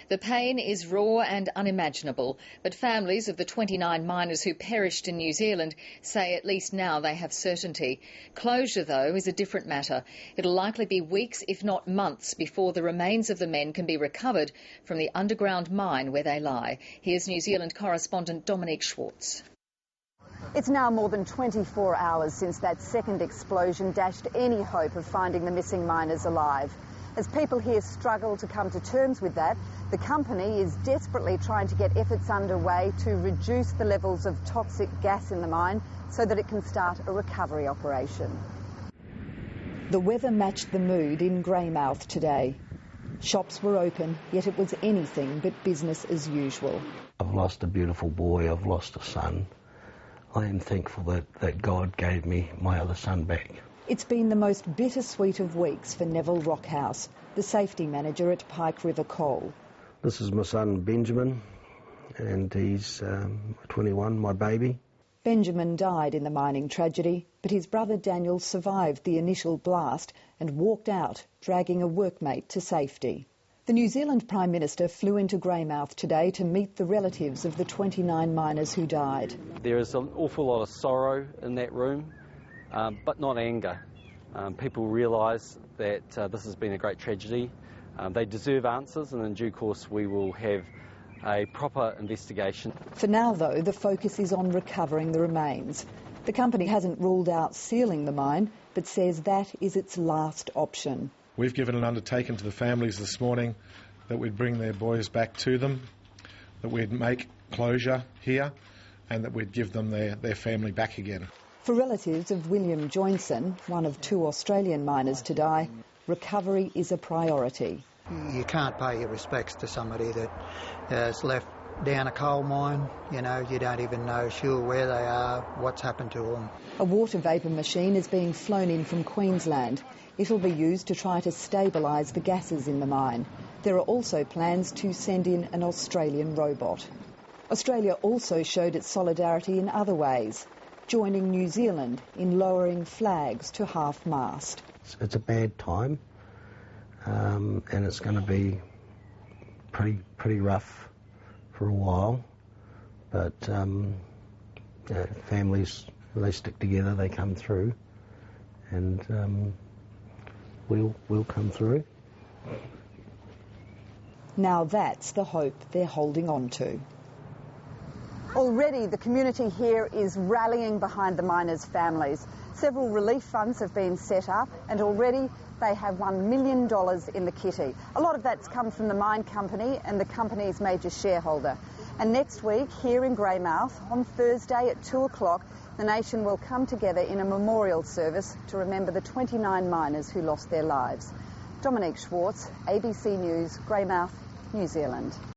The pain is raw and unimaginable, but families of the 29 miners who perished in New Zealand say at least now they have certainty. Closure, though, is a different matter. It'll likely be weeks, if not months, before the remains of the men can be recovered from the underground mine where they lie. Here's New Zealand correspondent Dominique Schwartz. It's now more than 24 hours since that second explosion dashed any hope of finding the missing miners alive. As people here struggle to come to terms with that, the company is desperately trying to get efforts underway to reduce the levels of toxic gas in the mine so that it can start a recovery operation. The weather matched the mood in Greymouth today. Shops were open, yet it was anything but business as usual. I've lost a beautiful boy, I've lost a son. I am thankful that God gave me my other son back. It's been the most bittersweet of weeks for Neville Rockhouse, the safety manager at Pike River Coal. This is my son Benjamin, and he's 21, my baby. Benjamin died in the mining tragedy, but his brother Daniel survived the initial blast and walked out, dragging a workmate to safety. The New Zealand Prime Minister flew into Greymouth today to meet the relatives of the 29 miners who died. There is an awful lot of sorrow in that room, but not anger. People realise that this has been a great tragedy. They deserve answers, and in due course we will have a proper investigation. For now, though, the focus is on recovering the remains. The company hasn't ruled out sealing the mine, but says that is its last option. We've given an undertaking to the families this morning that we'd bring their boys back to them, that we'd make closure here, and that we'd give them their family back again. For relatives of William Joinson, one of 2 Australian miners to die, recovery is a priority. You can't pay your respects to somebody that has left down a coal mine. You know, you don't even know sure where they are, what's happened to them. A water vapour machine is being flown in from Queensland. It'll be used to try to stabilise the gases in the mine. There are also plans to send in an Australian robot. Australia also showed its solidarity in other ways, joining New Zealand in lowering flags to half-mast. It's a bad time, and it's going to be pretty rough for a while, but families, they stick together, they come through, and we'll come through. Now that's the hope they're holding on to. Already the community here is rallying behind the miners' families. Several relief funds have been set up, and already they have $1 million in the kitty. A lot of that's come from the mine company and the company's major shareholder. And next week, here in Greymouth, on Thursday at 2 o'clock, the nation will come together in a memorial service to remember the 29 miners who lost their lives. Dominique Schwartz, ABC News, Greymouth, New Zealand.